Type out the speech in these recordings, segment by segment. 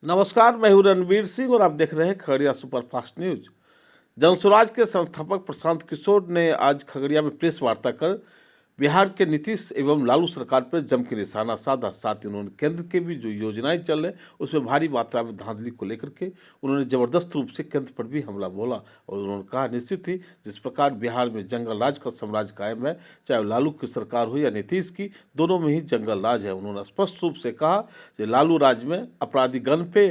नमस्कार, मैं हूं रणवीर सिंह और आप देख रहे हैं खगड़िया सुपरफास्ट न्यूज। जनसुराज के संस्थापक प्रशांत किशोर ने आज खगड़िया में प्रेस वार्ता कर बिहार के नीतीश एवं लालू सरकार पर जम के निशाना साधा। साथ ही उन्होंने केंद्र के भी जो योजनाएं चल रहे उसमें भारी मात्रा में धांधली को लेकर के उन्होंने जबरदस्त रूप से केंद्र पर भी हमला बोला और उन्होंने कहा निश्चित ही जिस प्रकार बिहार में जंगल राज का साम्राज्य कायम है, चाहे लालू की सरकार हो या नीतीश की, दोनों में ही जंगल राज है। उन्होंने स्पष्ट रूप से कहा कि लालू राज में अपराधी गण पे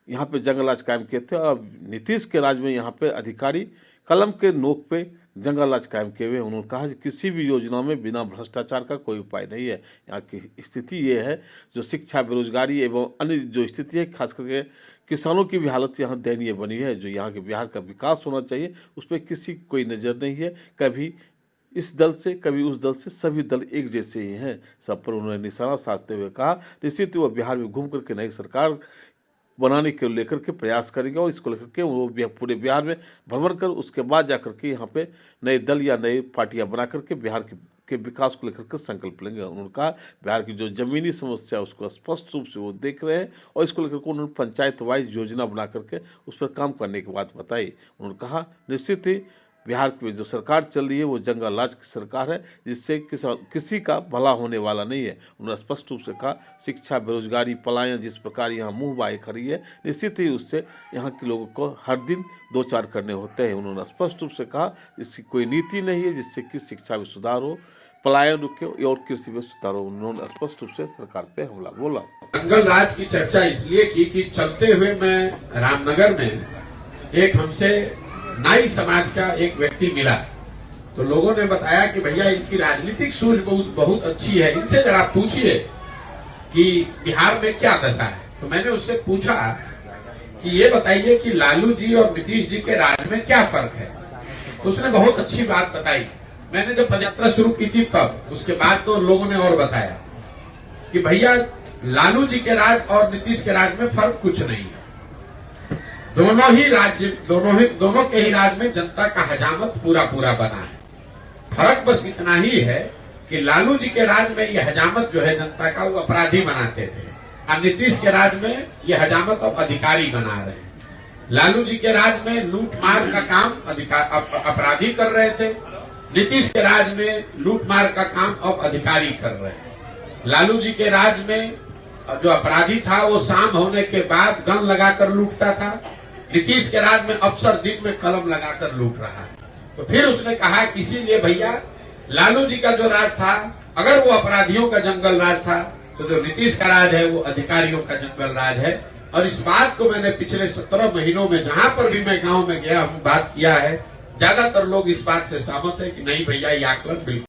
यहाँ पे जंगल राज कायम किए थे और नीतीश के राज में यहाँ पे अधिकारी कलम के नोक पे जंगल राज कायम किए हुए। उन्होंने कहा कि किसी भी योजना में बिना भ्रष्टाचार का कोई उपाय नहीं है। यहाँ की स्थिति ये है जो शिक्षा, बेरोजगारी एवं अन्य जो स्थिति है, खास करके किसानों की भी हालत यहाँ दयनीय बनी है। जो यहाँ के बिहार का विकास होना चाहिए उस पर किसी कोई नज़र नहीं है। कभी इस दल से कभी उस दल से, सभी दल एक जैसे ही हैं। सब पर उन्होंने निशाना साधते हुए कहा निश्चित वह बिहार में घूम करके नई सरकार बनाने के लेकर के प्रयास करेंगे और इसको लेकर के वो पूरे बिहार में भ्रमण कर उसके बाद जाकर के यहाँ पे नए दल या नए पार्टियां बना करके बिहार के विकास को लेकर के संकल्प लेंगे। उन्होंने कहा बिहार की जो जमीनी समस्या है उसको स्पष्ट रूप से वो देख रहे हैं और इसको लेकर के उन्होंने पंचायत वाइज योजना बना करके उस पर काम करने की बात बताई। उन्होंने कहा निश्चित ही बिहार की जो सरकार चल रही है वो जंगल राज की सरकार है, जिससे किसी का भला होने वाला नहीं है। उन्होंने स्पष्ट रूप से कहा शिक्षा, बेरोजगारी, पलायन जिस प्रकार यहाँ मुँह बाए खड़ी है, निश्चित ही उससे यहाँ के लोगों को हर दिन दो चार करने होते हैं। उन्होंने स्पष्ट रूप से कहा इसकी कोई नीति नहीं है जिससे कि शिक्षा में सुधार हो, पलायन रुके और कृषि में सुधार हो। उन्होंने स्पष्ट रूप से सरकार पे हमला बोला। जंगल राज की चर्चा इसलिए की कि चलते हुए मैं रामनगर में एक हमसे नाई समाज का एक व्यक्ति मिला, तो लोगों ने बताया कि भैया इनकी राजनीतिक सूझ बहुत अच्छी है, इनसे जरा पूछिए कि बिहार में क्या दशा है। तो मैंने उससे पूछा कि ये बताइए कि लालू जी और नीतीश जी के राज में क्या फर्क है। तो उसने बहुत अच्छी बात बताई। मैंने जब पदयात्रा शुरू की थी तब, उसके बाद तो लोगों ने और बताया कि भैया लालू जी के राज और नीतीश के राज में फर्क कुछ नहीं है। दोनों के ही राज में जनता का हजामत पूरा बना है। फर्क बस इतना ही है कि लालू जी के राज में यह हजामत जो है जनता का वो अपराधी बनाते थे और नीतीश के राज में यह हजामत अब अधिकारी बना रहे हैं। लालू जी के राज में लूट मार का काम अपराधी कर रहे थे, नीतीश के राज में लूट मार का काम अब अधिकारी कर रहे हैं। लालू जी के राज में जो अपराधी था वो शाम होने के बाद गन लगाकर लूटता था, नीतीश के राज में अफसर दिन में कलम लगाकर लूट रहा है। तो फिर उसने कहा कि इसीलिए भैया लालू जी का जो राज था, अगर वो अपराधियों का जंगल राज था, तो जो नीतीश का राज है वो अधिकारियों का जंगल राज है। और इस बात को मैंने पिछले 17 महीनों में जहां पर भी मैं गांव में गया हूं बात किया है, ज्यादातर लोग इस बात से सहमत है कि नहीं भैया ये आकलन बिल्कुल